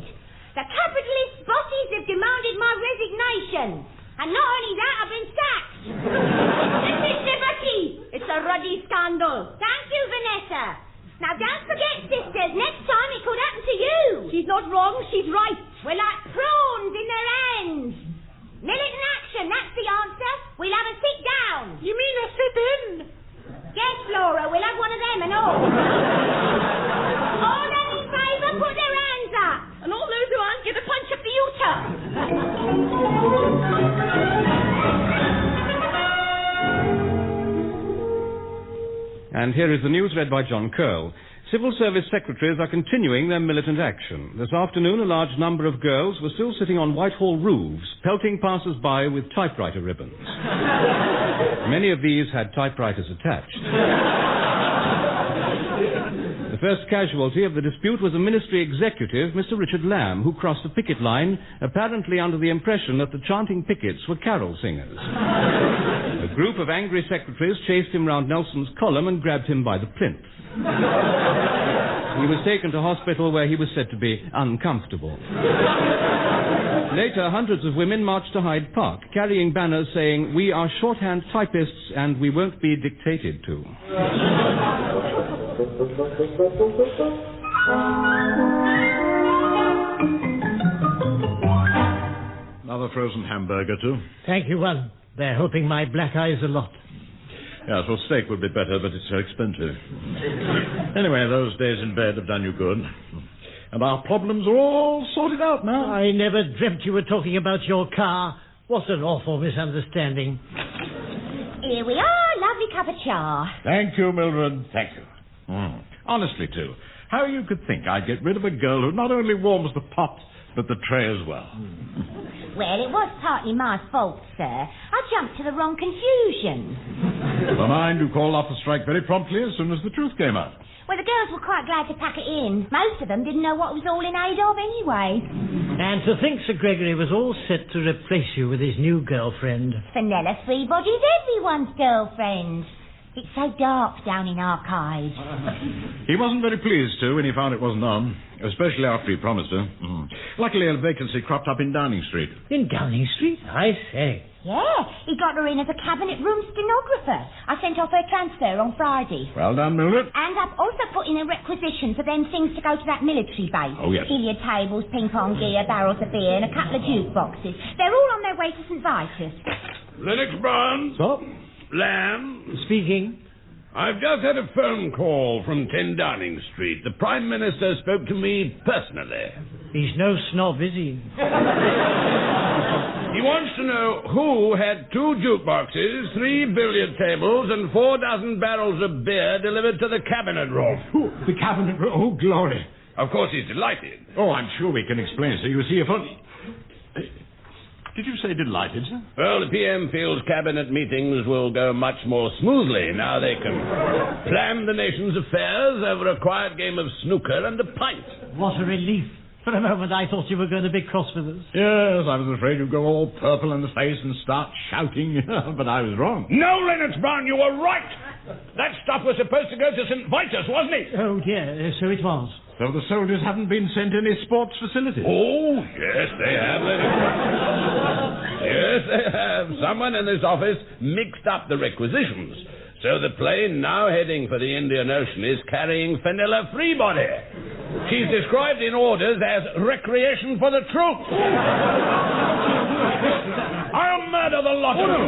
The capitalist bosses have demanded my resignation. And not only that, I've been sacked. This is liberty. It's a ruddy scandal. Thank you, Vanessa. Now, don't forget, sisters, next time it could happen to you. She's not wrong, she's right. We're like prawns in their hands. Militant action, that's the answer. We'll have a sit down.
You mean a sit-in?
Yes, Flora, we'll have one of them and all. All them in favour?
And here is the news read by John Curl. Civil service secretaries are continuing their militant action. This afternoon, a large number of girls were still sitting on Whitehall roofs, pelting passers-by with typewriter ribbons. Many of these had typewriters attached. The first casualty of the dispute was a ministry executive, Mr. Richard Lamb, who crossed the picket line, apparently under the impression that the chanting pickets were carol singers. A group of angry secretaries chased him round Nelson's column and grabbed him by the plinth. He was taken to hospital where he was said to be uncomfortable. Later, hundreds of women marched to Hyde Park, carrying banners saying, "We are shorthand typists and we won't be dictated to."
Another frozen hamburger, too?
Thank you, one. They're helping my black eyes a lot.
Yes, well, steak would be better, but it's so expensive. Anyway, those days in bed have done you good. And our problems are all sorted out now.
I never dreamt you were talking about your car. What an awful misunderstanding.
Here we are, lovely cup of char.
Thank you, Mildred. Thank you. Honestly, too, how you could think I'd get rid of a girl who not only warms the pot, but the tray as well.
Well, it was partly my fault, sir. I jumped to the wrong conclusion.
Never mind, you called off the strike very promptly as soon as the truth came out.
Well, the girls were quite glad to pack it in. Most of them didn't know what it was all in aid of anyway.
And to think Sir Gregory was all set to replace you with his new girlfriend.
Fenella Threebody's everyone's girlfriend. It's so dark down in Archives.
He wasn't very pleased, too, when he found it wasn't on, especially after he promised her. Luckily, a vacancy cropped up in Downing Street.
In Downing Street? I say.
Yeah, he got her in as a cabinet room stenographer. I sent off her transfer on Friday.
Well done, Mildred.
And I've also put in a requisition for them things to go to that military base.
Oh, yes.
Billiard tables, ping-pong gear, barrels of beer, and a couple of jukeboxes. They're all on their way to St. Vitus.
Lennox Brown?
So?
Lamb?
Speaking.
I've just had a phone call from 10 Downing Street. The Prime Minister spoke to me personally.
He's no snob, is he?
He wants to know who had 2 jukeboxes, 3 billiard tables, and 4 dozen barrels of beer delivered to the cabinet room.
The cabinet room? Oh, glory.
Of course, he's delighted.
Oh, I'm sure we can explain, sir. You see, if only... Did you say delighted, sir?
Well, the PM feels cabinet meetings will go much more smoothly now they can plan the nation's affairs over a quiet game of snooker and a pint.
What a relief. For a moment, I thought you were going to be cross with us.
Yes, I was afraid you'd go all purple in the face and start shouting, but I was wrong.
No, Lennox Brown, you were right. That stuff was supposed to go to St. Vitus, wasn't it?
Oh, dear, so it was.
So the soldiers haven't been sent any sports facilities?
Oh, yes, they have. Yes, they have. Someone in this office mixed up the requisitions. So the plane now heading for the Indian Ocean is carrying Fenella Threebody. She's described in orders as recreation for the troops. I'll murder the lot of them.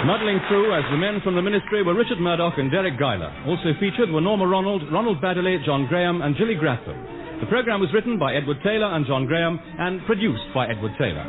Muddling through as the men from the ministry were Richard Murdoch and Deryck Guyler. Also featured were Norma, Ronald Baddiley, John Graham and Gilly Gratham. The programme was written by Edward Taylor and John Graham and produced by Edward Taylor.